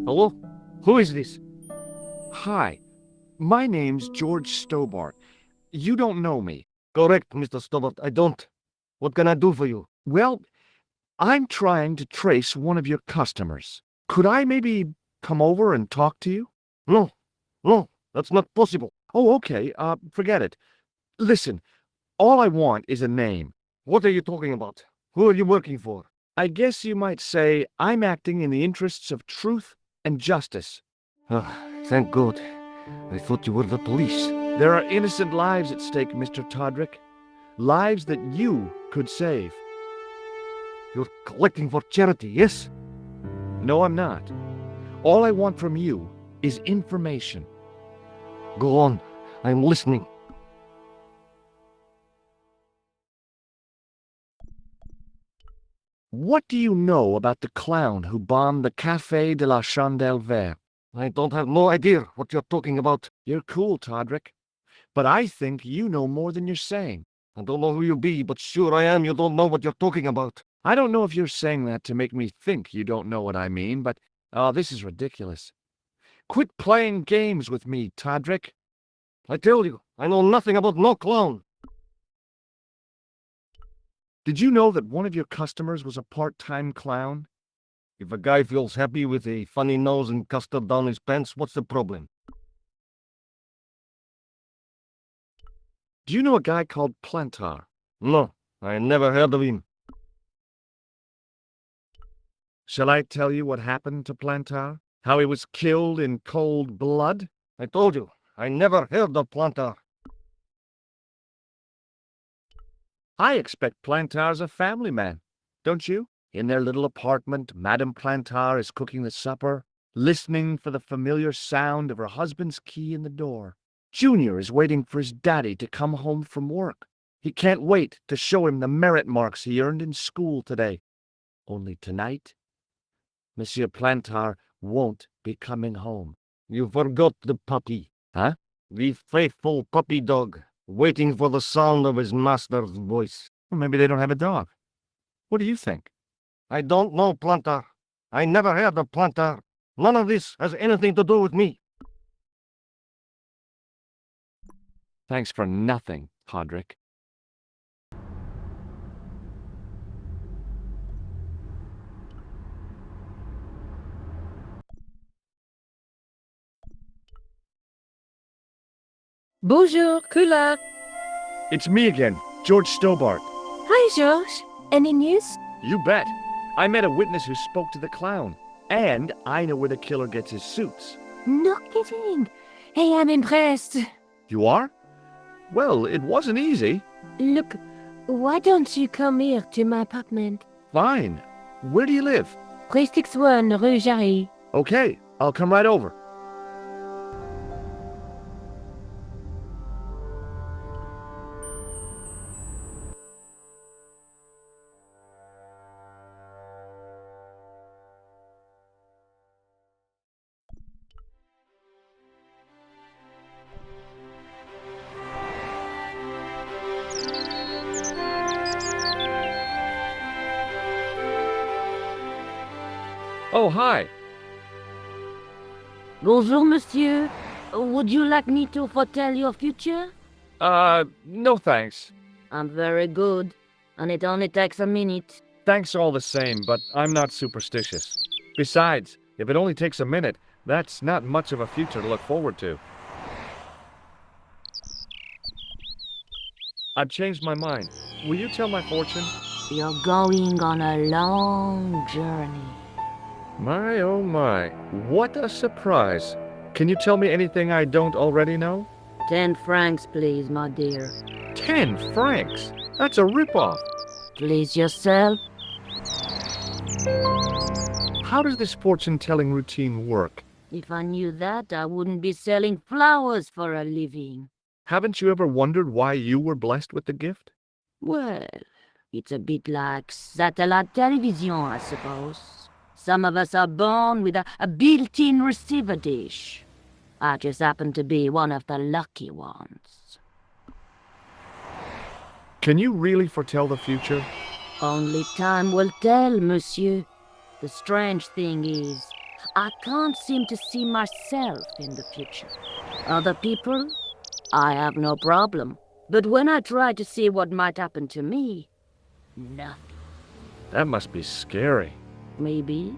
Hello? Who is this? Hi, my name's George Stobart. You don't know me. Correct, Mr. Stobart, I don't. What can I do for you? Well, I'm trying to trace one of your customers. Could I maybe come over and talk to you? No, no, that's not possible. Oh, okay, forget it. Listen, all I want is a name. What are you talking about? Who are you working for? I guess you might say I'm acting in the interests of truth and justice. Thank God. I thought you were the police. There are innocent lives at stake, Mr. Todrick. Lives that you could save. You're collecting for charity, yes? No, I'm not. All I want from you is information. Go on, I'm listening. What do you know about the clown who bombed the Café de la Chandelle Verte? I don't have no idea what you're talking about. You're cool, Todrick. But I think you know more than you're saying. I don't know who you be, but sure I am you don't know what you're talking about. I don't know if you're saying that to make me think you don't know what I mean, but, this is ridiculous. Quit playing games with me, Todrick. I tell you, I know nothing about no clown. Did you know that one of your customers was a part-time clown? If a guy feels happy with a funny nose and custard down his pants, what's the problem? Do you know a guy called Plantar? No, I never heard of him. Shall I tell you what happened to Plantar? How he was killed in cold blood? I told you, I never heard of Plantar. I expect Plantar's a family man, don't you? In their little apartment, Madame Plantar is cooking the supper, listening for the familiar sound of her husband's key in the door. Junior is waiting for his daddy to come home from work. He can't wait to show him the merit marks he earned in school today. Only tonight, Monsieur Plantar won't be coming home. You forgot the puppy. Huh? The faithful puppy dog, waiting for the sound of his master's voice. Well, maybe they don't have a dog. What do you think? I don't know, Plantar. I never heard of Plantar. None of this has anything to do with me. Thanks for nothing, Todrick. Bonjour, Kula. It's me again, George Stobart. Hi, George. Any news? You bet. I met a witness who spoke to the clown. And I know where the killer gets his suits. No kidding. Hey, I'm impressed. You are? Well, it wasn't easy. Look, why don't you come here to my apartment? Fine. Where do you live? 361 Rue Jarry. Okay, I'll come right over. Oh, hi. Bonjour, monsieur. Would you like me to foretell your future? No thanks. I'm very good, and it only takes a minute. Thanks all the same, but I'm not superstitious. Besides, if it only takes a minute, that's not much of a future to look forward to. I've changed my mind. Will you tell my fortune? You're going on a long journey. My, oh my. What a surprise. Can you tell me anything I don't already know? 10 francs, please, my dear. 10 francs? That's a ripoff. Please yourself. How does this fortune-telling routine work? If I knew that, I wouldn't be selling flowers for a living. Haven't you ever wondered why you were blessed with the gift? Well, it's a bit like satellite television, I suppose. Some of us are born with a built-in receiver dish. I just happen to be one of the lucky ones. Can you really foretell the future? Only time will tell, monsieur. The strange thing is, I can't seem to see myself in the future. Other people, I have no problem. But when I try to see what might happen to me, nothing. That must be scary. Maybe.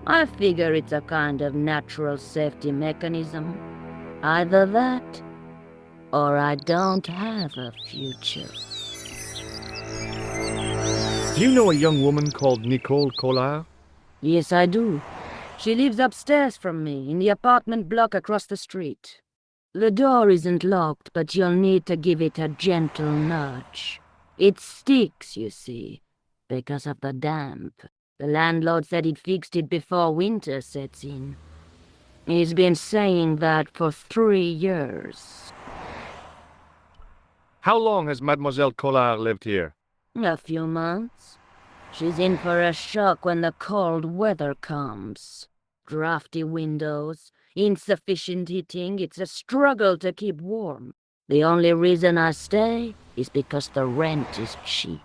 I figure it's a kind of natural safety mechanism. Either that, or I don't have a future. Do you know a young woman called Nicole Collard? Yes, I do. She lives upstairs from me, in the apartment block across the street. The door isn't locked, but you'll need to give it a gentle nudge. It sticks, you see, because of the damp. The landlord said he'd fixed it before winter sets in. He's been saying that for 3 years. How long has Mademoiselle Collard lived here? A few months. She's in for a shock when the cold weather comes. Drafty windows, insufficient heating, it's a struggle to keep warm. The only reason I stay is because the rent is cheap.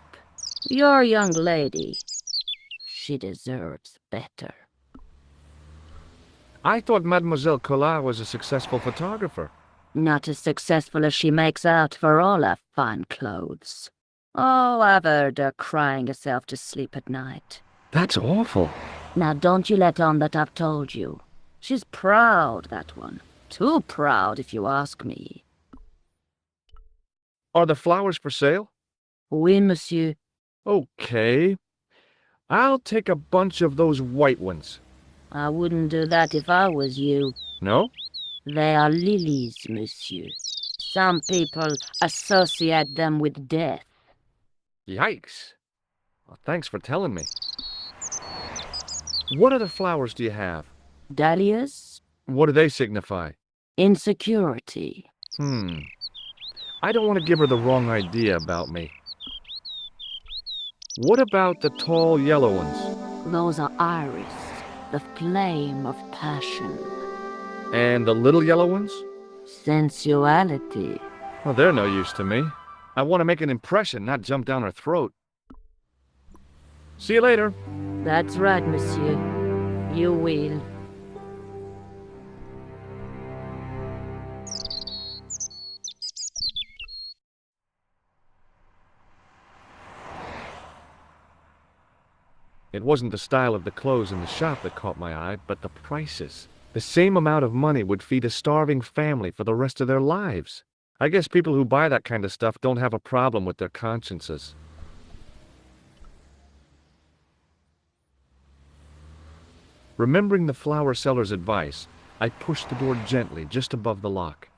Your young lady, she deserves better. I thought Mademoiselle Collard was a successful photographer. Not as successful as she makes out for all her fine clothes. Oh, I've heard her crying herself to sleep at night. That's awful. Now don't you let on that I've told you. She's proud, that one. Too proud, if you ask me. Are the flowers for sale? Oui, monsieur. Okay. I'll take a bunch of those white ones. I wouldn't do that if I was you. No? They are lilies, monsieur. Some people associate them with death. Yikes. Well, thanks for telling me. What other flowers do you have? Dahlias? What do they signify? Insecurity. I don't want to give her the wrong idea about me. What about the tall yellow ones? Those are iris, the flame of passion. And the little yellow ones? Sensuality. Well, they're no use to me. I want to make an impression, not jump down her throat. See you later. That's right, monsieur. You will. It wasn't the style of the clothes in the shop that caught my eye, but the prices. The same amount of money would feed a starving family for the rest of their lives. I guess people who buy that kind of stuff don't have a problem with their consciences. Remembering the flower seller's advice, I pushed the door gently just above the lock.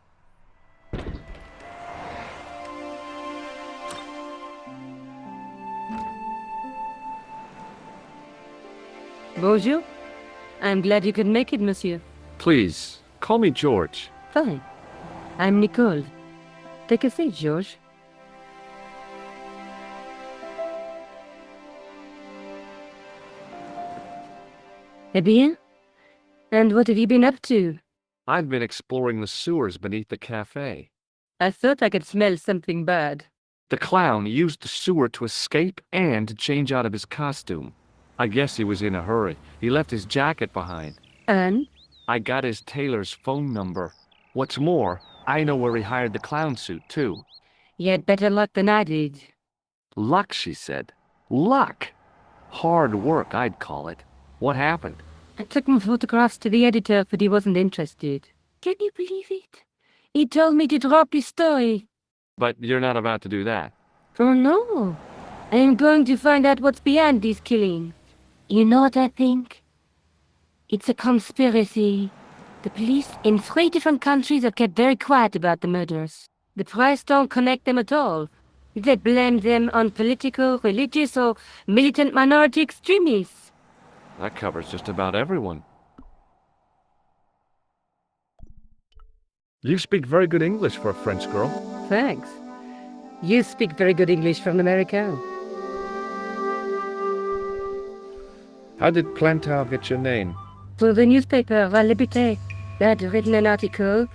Bonjour. I'm glad you could make it, monsieur. Please, call me George. Fine. I'm Nicole. Take a seat, George. Eh bien? And what have you been up to? I've been exploring the sewers beneath the cafe. I thought I could smell something bad. The clown used the sewer to escape and to change out of his costume. I guess he was in a hurry. He left his jacket behind. And? I got his tailor's phone number. What's more, I know where he hired the clown suit, too. You had better luck than I did. Luck, she said. Luck! Hard work, I'd call it. What happened? I took my photographs to the editor, but he wasn't interested. Can you believe it? He told me to drop his story. But you're not about to do that. Oh no. I am going to find out what's behind these killings. You know what I think? It's a conspiracy. The police in 3 different countries have kept very quiet about the murders. The press don't connect them at all. They blame them on political, religious, or militant minority extremists. That covers just about everyone. You speak very good English for a French girl. Thanks. You speak very good English for an American. How did Plantar get your name? For the newspaper, La Liberté, they had written an article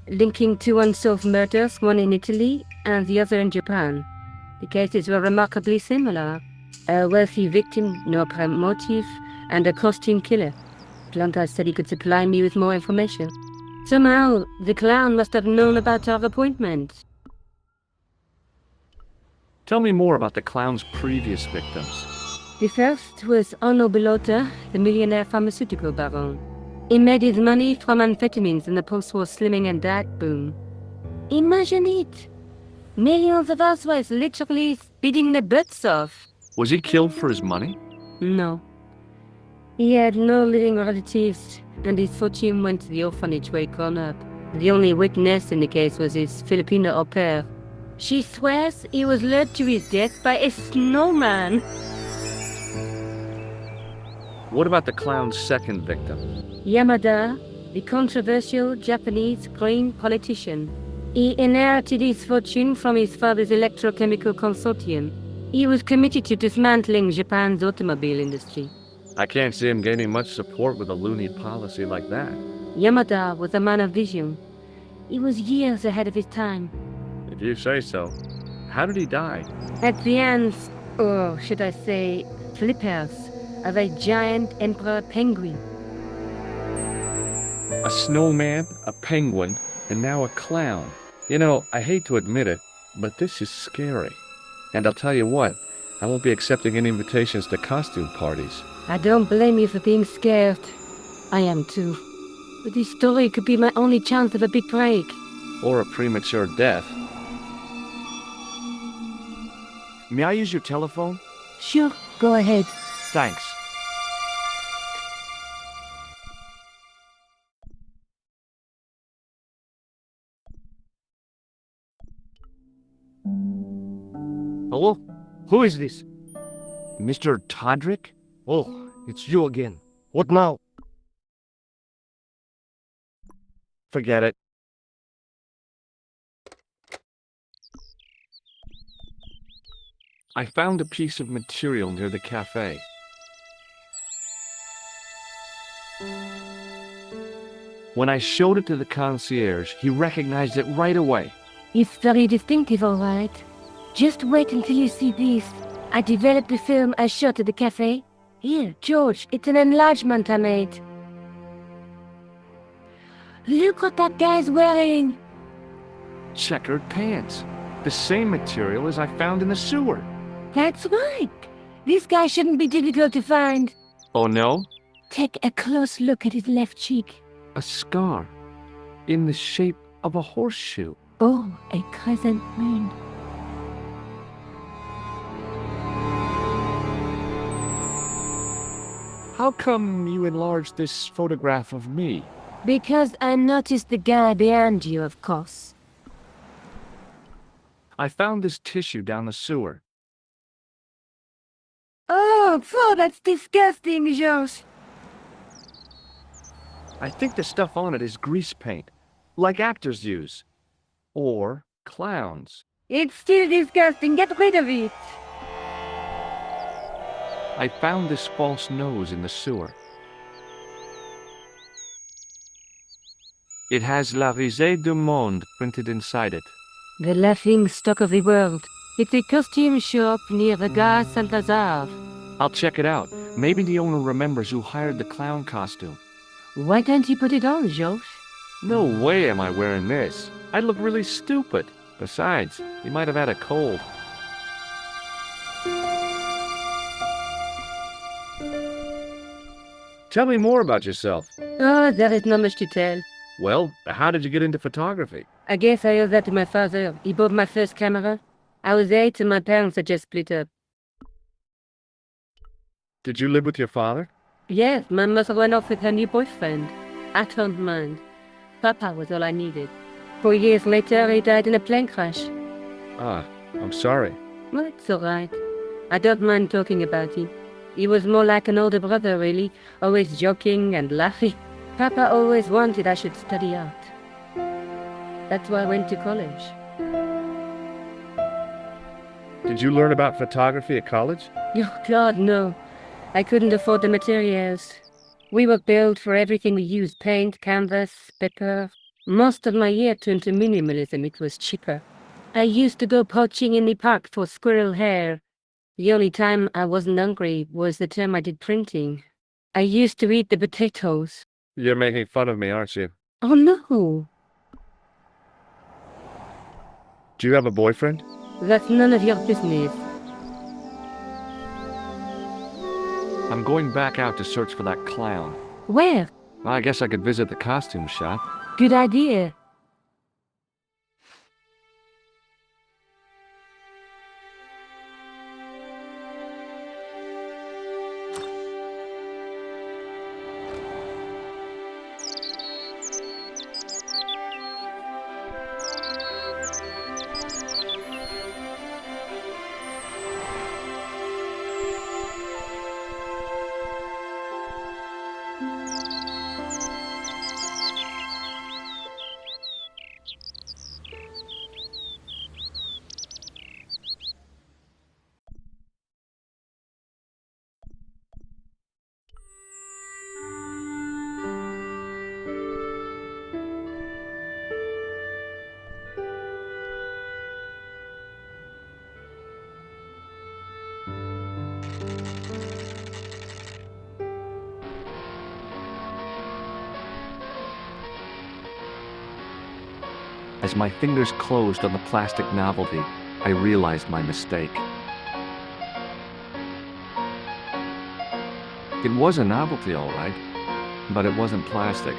linking 2 unsolved murders, one in Italy and the other in Japan. The cases were remarkably similar. A wealthy victim, no apparent motive, and a costume killer. Planta said he could supply me with more information. Somehow, the clown must have known about our appointment. Tell me more about the clown's previous victims. The first was Arno Bellotta, the millionaire pharmaceutical baron. He made his money from amphetamines in the post-war slimming and diet boom. Imagine it! Millions of housewives literally speeding their butts off. Was he killed for his money? No. He had no living relatives, and his fortune went to the orphanage where he grown up. The only witness in the case was his Filipino au pair. She swears he was led to his death by a snowman. What about the clown's second victim? Yamada, the controversial Japanese green politician. He inherited his fortune from his father's electrochemical consortium. He was committed to dismantling Japan's automobile industry. I can't see him gaining much support with a loony policy like that. Yamada was a man of vision. He was years ahead of his time. If you say so. How did he die? At the hands, or should I say, flippers, of a giant emperor penguin. A snowman, a penguin, and now a clown. You know, I hate to admit it, but this is scary. And I'll tell you what, I won't be accepting any invitations to costume parties. I don't blame you for being scared. I am too. But this story could be my only chance of a big break. Or a premature death. May I use your telephone? Sure, go ahead. Thanks. Hello? Who is this? Mr. Todrick? Oh, it's you again. What now? Forget it. I found a piece of material near the cafe. When I showed it to the concierge, he recognized it right away. It's very distinctive, all right. Just wait until you see this. I developed the film I shot at the cafe. Here, George, it's an enlargement I made. Look what that guy's wearing. Checkered pants. The same material as I found in the sewer. That's right. This guy shouldn't be difficult to find. Oh no? Take a close look at his left cheek. A scar. In the shape of a horseshoe. Oh, a crescent moon. How come you enlarged this photograph of me? Because I noticed the guy behind you, of course. I found this tissue down the sewer. Oh, that's disgusting, George. I think the stuff on it is grease paint, like actors use. Or clowns. It's still disgusting. Get rid of it. I found this false nose in the sewer. It has La Risée du Monde printed inside it. The laughing stock of the world. It's a costume shop near the Gare Saint-Lazare. I'll check it out. Maybe the owner remembers who hired the clown costume. Why don't you put it on, George? No way am I wearing this. I'd look really stupid. Besides, he might have had a cold. Tell me more about yourself. Oh, there is not much to tell. Well, how did you get into photography? I guess I owe that to my father. He bought my first camera. I was 8 and my parents had just split up. Did you live with your father? Yes, my mother went off with her new boyfriend. I don't mind. Papa was all I needed. 4 years later, he died in a plane crash. Ah, I'm sorry. Well, it's all right. I don't mind talking about him. He was more like an older brother, really, always joking and laughing. Papa always wanted I should study art. That's why I went to college. Did you learn about photography at college? Oh, God, no. I couldn't afford the materials. We were billed for everything we used, paint, canvas, paper. Most of my year turned to minimalism. It was cheaper. I used to go poaching in the park for squirrel hair. The only time I wasn't hungry was the term I did printing. I used to eat the potatoes. You're making fun of me, aren't you? Oh no, Do you have a boyfriend? that's none of your business. I'm going back out to search for that clown. Where? I guess I could visit the costume shop. Good idea. As my fingers closed on the plastic novelty, I realized my mistake. It was a novelty, all right, but it wasn't plastic.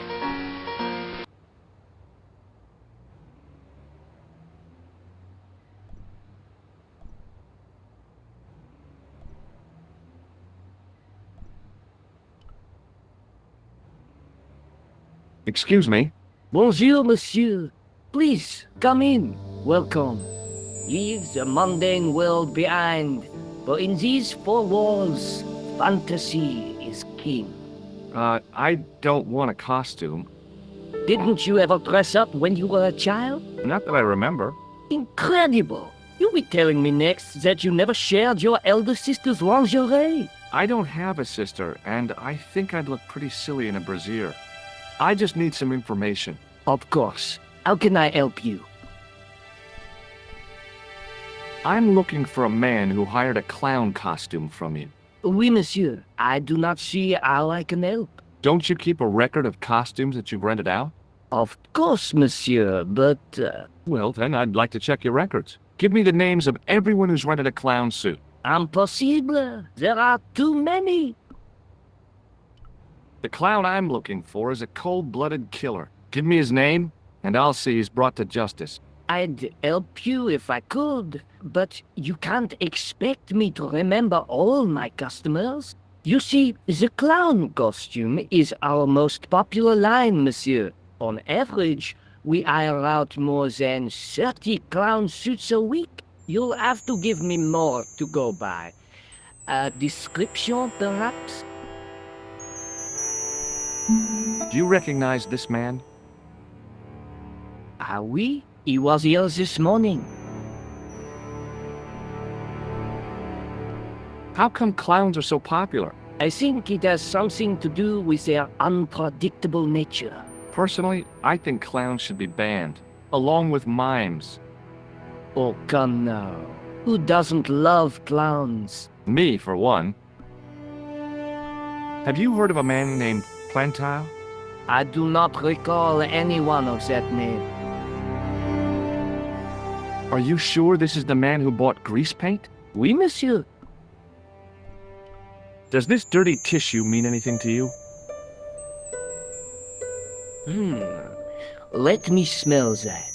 Excuse me. Bonjour, monsieur. Please, come in. Welcome. Leave the mundane world behind, but in these four walls, fantasy is king. I don't want a costume. Didn't you ever dress up when you were a child? Not that I remember. Incredible! You'll be telling me next that you never shared your elder sister's lingerie. I don't have a sister, and I think I'd look pretty silly in a brassiere. I just need some information. Of course. How can I help you? I'm looking for a man who hired a clown costume from you. Oui, monsieur. I do not see how I can help. Don't you keep a record of costumes that you've rented out? Of course, monsieur, but... Well, then I'd like to check your records. Give me the names of everyone who's rented a clown suit. Impossible. There are too many. The clown I'm looking for is a cold-blooded killer. Give me his name, and I'll see he's brought to justice. I'd help you if I could, but you can't expect me to remember all my customers. You see, the clown costume is our most popular line, monsieur. On average, we hire out more than 30 clown suits a week. You'll have to give me more to go by. A description, perhaps? Do you recognize this man? Ah oui, he was here this morning. How come clowns are so popular? I think it has something to do with their unpredictable nature. Personally, I think clowns should be banned, along with mimes. Oh, come now. Who doesn't love clowns? Me, for one. Have you heard of a man named Plantile? I do not recall anyone of that name. Are you sure this is the man who bought grease paint? Oui, monsieur. Does this dirty tissue mean anything to you? Let me smell that.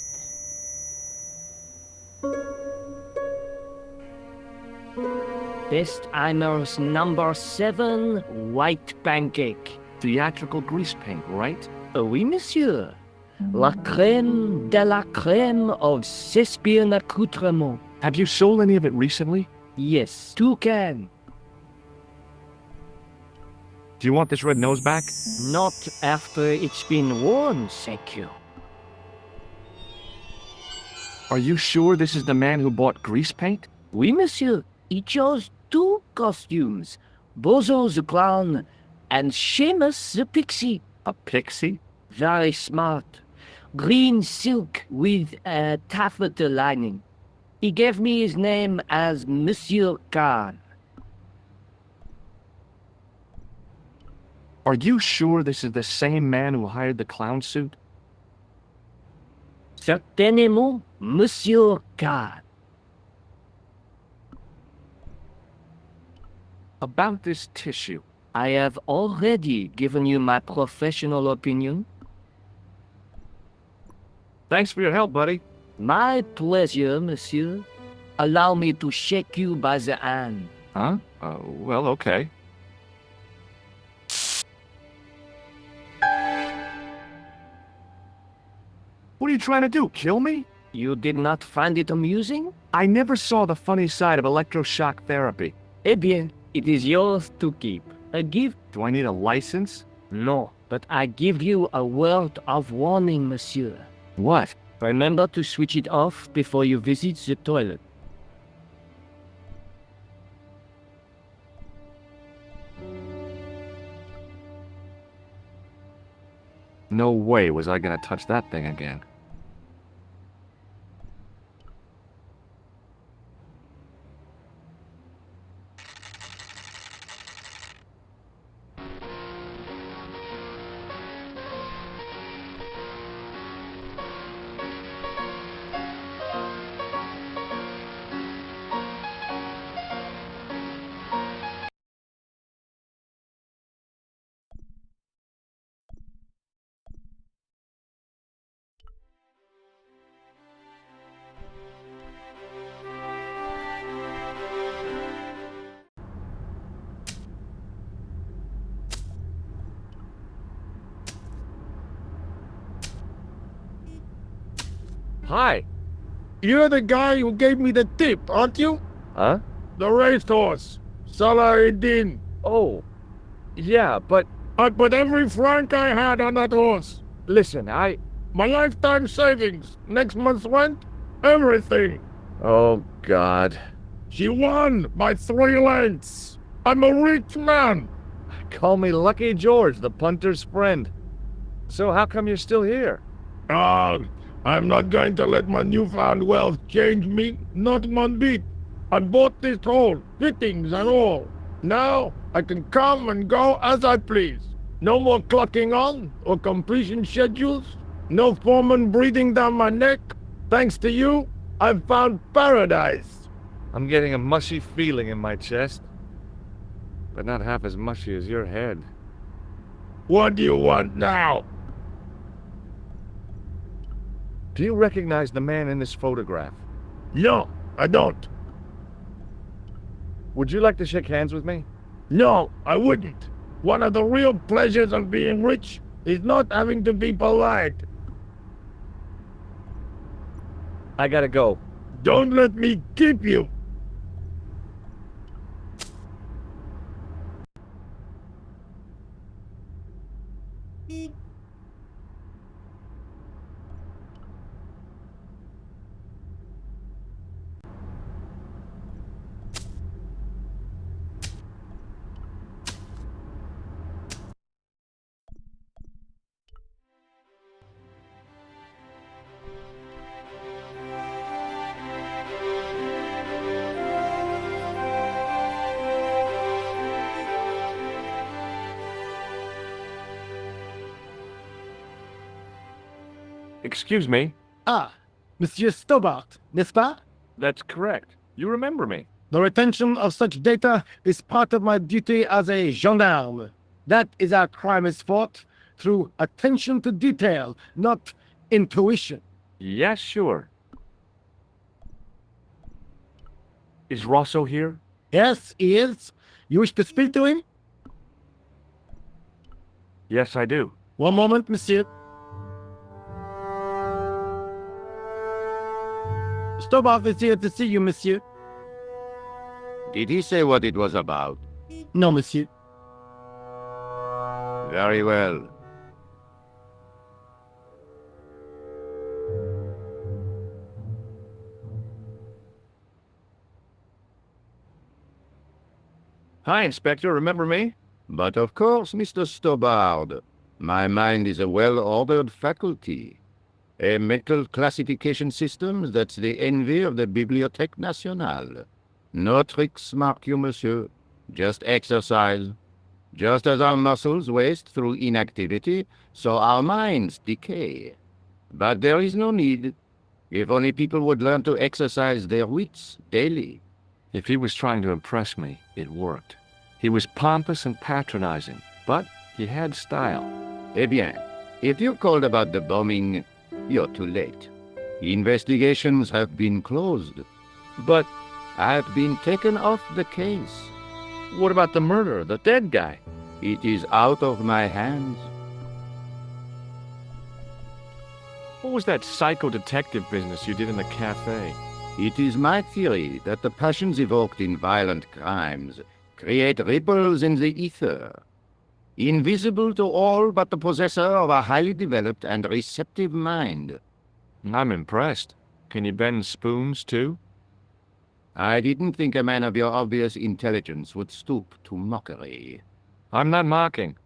Bestheimer's number 7 white pancake. Theatrical grease paint, right? Oui, monsieur. La crème de la crème of Thespian accoutrement. Have you sold any of it recently? Yes, 2 cans. Do you want this red nose back? Not after it's been worn, thank you. Are you sure this is the man who bought grease paint? Oui, monsieur. He chose 2 costumes. Bozo the clown and Seamus the pixie. A pixie? Very smart. Green silk with a taffeta lining. He gave me his name as Monsieur Khan. Are you sure this is the same man who hired the clown suit? Certainement, Monsieur K. About this tissue. I have already given you my professional opinion. Thanks for your help, buddy. My pleasure, monsieur. Allow me to shake you by the hand. Huh? Well, okay. What are you trying to do, kill me? You did not find it amusing? I never saw the funny side of electroshock therapy. Eh bien, it is yours to keep. A gift? Do I need a license? No, but I give you a word of warning, monsieur. What? Remember to switch it off before you visit the toilet. No way was I gonna touch that thing again. Hi. You're the guy who gave me the tip, aren't you? Huh? The racehorse. Salahuddin. Oh. Yeah, but I put every franc I had on that horse. listen, My lifetime savings, next month's rent, everything. Oh, God. She won by 3 lengths. I'm a rich man. Call me Lucky George, the punter's friend. So how come you're still here? Ah, I'm not going to let my newfound wealth change me, not one bit. I bought this hole, fittings and all. Now I can come and go as I please. No more clocking on or completion schedules. No foreman breathing down my neck. Thanks to you, I've found paradise. I'm getting a mushy feeling in my chest. But not half as mushy as your head. What do you want now? Do you recognize the man in this photograph? No, I don't. Would you like to shake hands with me? No, I wouldn't. One of the real pleasures of being rich is not having to be polite. I gotta go. Don't let me keep you. Excuse me? Ah, Monsieur Stobart, n'est-ce pas? That's correct. You remember me. The retention of such data is part of my duty as a gendarme. That is how crime is fought, through attention to detail, not intuition. Yeah, sure. Is Rosso here? Yes, he is. You wish to speak to him? Yes, I do. One moment, monsieur. Stobart is here to see you, monsieur. Did he say what it was about? No, monsieur. Very well. Hi, Inspector. Remember me? But of course, Mr. Stobart. My mind is a well-ordered faculty. A mental classification system that's the envy of the Bibliothèque Nationale. No tricks, mark you, monsieur. Just exercise. Just as our muscles waste through inactivity, so our minds decay. But there is no need. If only people would learn to exercise their wits daily. If he was trying to impress me, it worked. He was pompous and patronizing, but he had style. Eh bien, if you called about the bombing, you're too late. Investigations have been closed. But I've been taken off the case. what about the murderer, the dead guy? It is out of my hands. What was that psycho-detective business you did in the cafe? It is my theory that the passions evoked in violent crimes create ripples in the ether, invisible to all but the possessor of a highly developed and receptive mind. I'm impressed. Can you bend spoons, too? I didn't think a man of your obvious intelligence would stoop to mockery. I'm not mocking.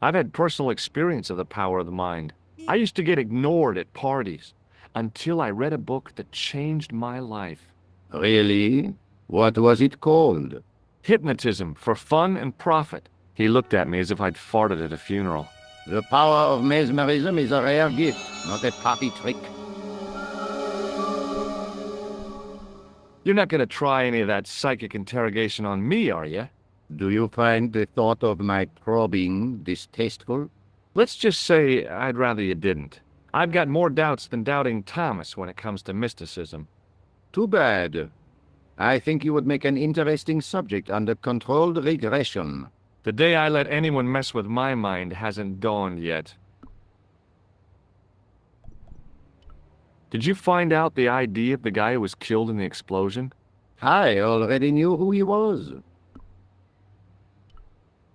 I've had personal experience of the power of the mind. I used to get ignored at parties, until I read a book that changed my life. Really? What was it called? Hypnotism for Fun and Profit. He looked at me as if I'd farted at a funeral. The power of mesmerism is a rare gift, not a party trick. You're not going to try any of that psychic interrogation on me, are you? Do you find the thought of my probing distasteful? Let's just say I'd rather you didn't. I've got more doubts than doubting Thomas when it comes to mysticism. Too bad. I think you would make an interesting subject under controlled regression. The day I let anyone mess with my mind hasn't dawned yet. Did you find out the ID of the guy who was killed in the explosion? I already knew who he was.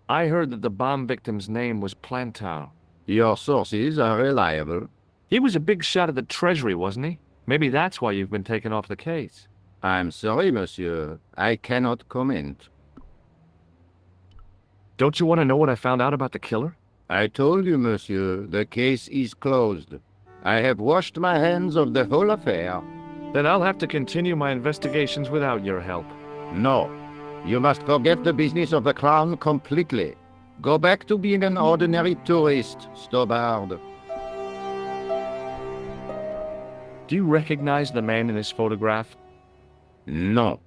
I heard that the bomb victim's name was Plantar. Your sources are reliable. He was a big shot at the Treasury, wasn't he? Maybe that's why you've been taken off the case. I'm sorry, monsieur. I cannot comment. Don't you want to know what I found out about the killer? I told you, monsieur, the case is closed. I have washed my hands of the whole affair. Then I'll have to continue my investigations without your help. No. You must forget the business of the clown completely. Go back to being an ordinary tourist, Stobard. Do you recognize the man in this photograph? No.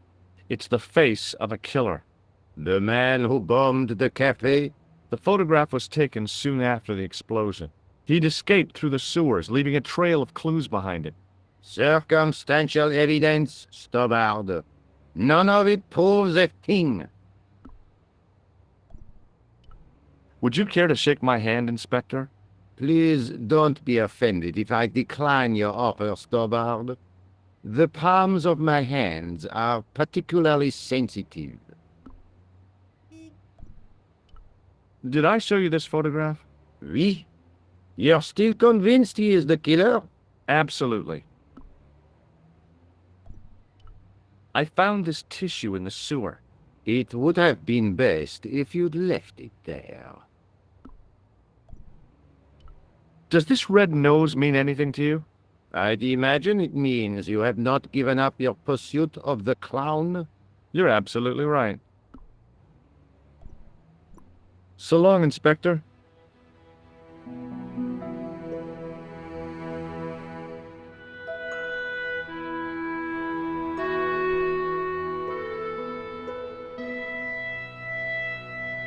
It's the face of a killer. The man who bombed the cafe? The photograph was taken soon after the explosion. He'd escaped through the sewers, leaving a trail of clues behind him. Circumstantial evidence, Stobard. None of it proves a thing. Would you care to shake my hand, Inspector? Please don't be offended if I decline your offer, Stobard. The palms of my hands are particularly sensitive. Did I show you this photograph? Oui? You're still convinced he is the killer? Absolutely. I found this tissue in the sewer. It would have been best if you'd left it there. Does this red nose mean anything to you? I'd imagine it means you have not given up your pursuit of the clown. You're absolutely right. So long, Inspector.